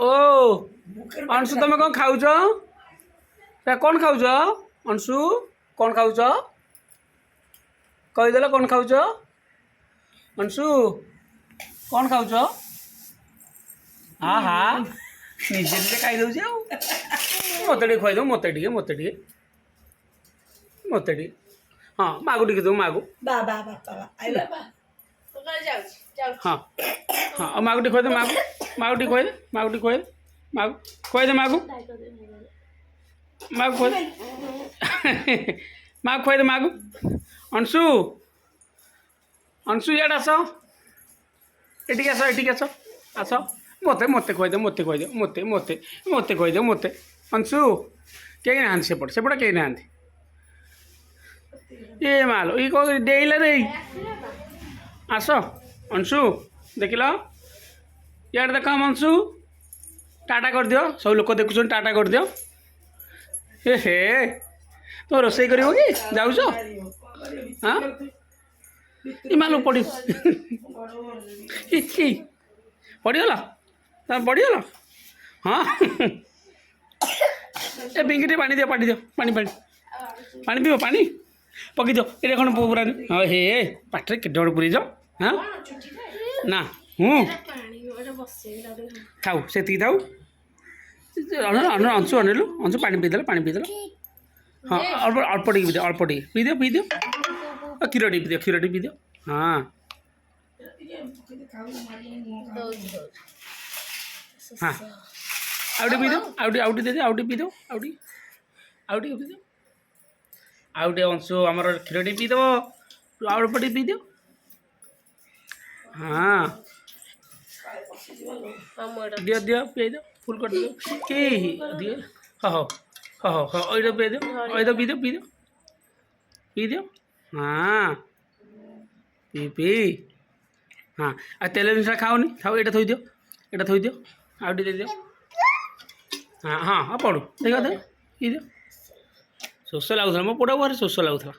ओ अंशु तुम कौन खाऊच कौन खाऊच अंशु कौन खाऊच कहीदेल कौन खाऊच अंशु कौन खाऊच हाँ हाँ निजे निजे खाई दौच मत खुद मत हाँ मागू टे दो मागू हाँ हाँ मागू टे खुद मागू मागू टे खुद मागू टे खुद मागू खुद मागू मागू खुद मागू खुद मागू अंशु अंशु इड आस एटिक आस एटिक आस आस मत मत खुद मत खुद मत मत मत खुद मत अंशु कहीं ना सेपट सेपट कहीं ना ये मालो ये कौन डेला रे आस अंशु देख लो यार देख अंशु टाटा कर दियो सब लोग देखुन टाटा कर दियो हे तो रोसे कर जाऊच हाँ मालो पड़ पड़गला तुम पड़गल हाँ ए बिंगी पानी दियो पानी दियो पानी पानी पानी पीब पानी पकई दो ये कौन पूरा हाँ हे पाटे के पूरी जाओ हाँ ना खाऊ से थाऊ अंशु अनेलु अंशु पानी पीदेल हाँ अल्प अल्प टे पीदियो पीदियो क्षीर टे पीदियो क्षीर टे पीदियो हाँ हाँ आउटे पीदियो आउटे दे आउटे पीदियो आउटे पीदियो आउटे अंशु आमर क्षीर टे पीदेव अल्प टे पीदियो हाँ दियो दियो पी दो फुल कर दियो के दियो हाँ हाँ हाँ हाँ ओइदो पी दो ओइदो पी दो पी दो हाँ पी हाँ आ तेल जिन खाओनी खाओ ये थोड़ी दियो ये थोड़ी दियो आउटे दे दियो हाँ हाँ हाँ पड़ू देखा दे पी दियो शोष लगुला मो पुरा बाहर शोष लगुला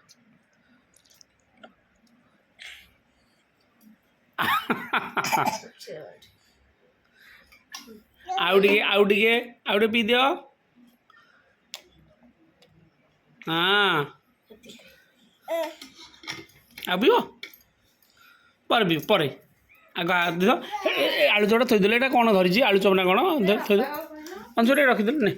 आउटे पी दियो हाँ अब पर भी पर आग देख आलू चोटा थोदेल ये कौन धरी आलू चप ना कौन थोद अंशुटे रखीदेल नहीं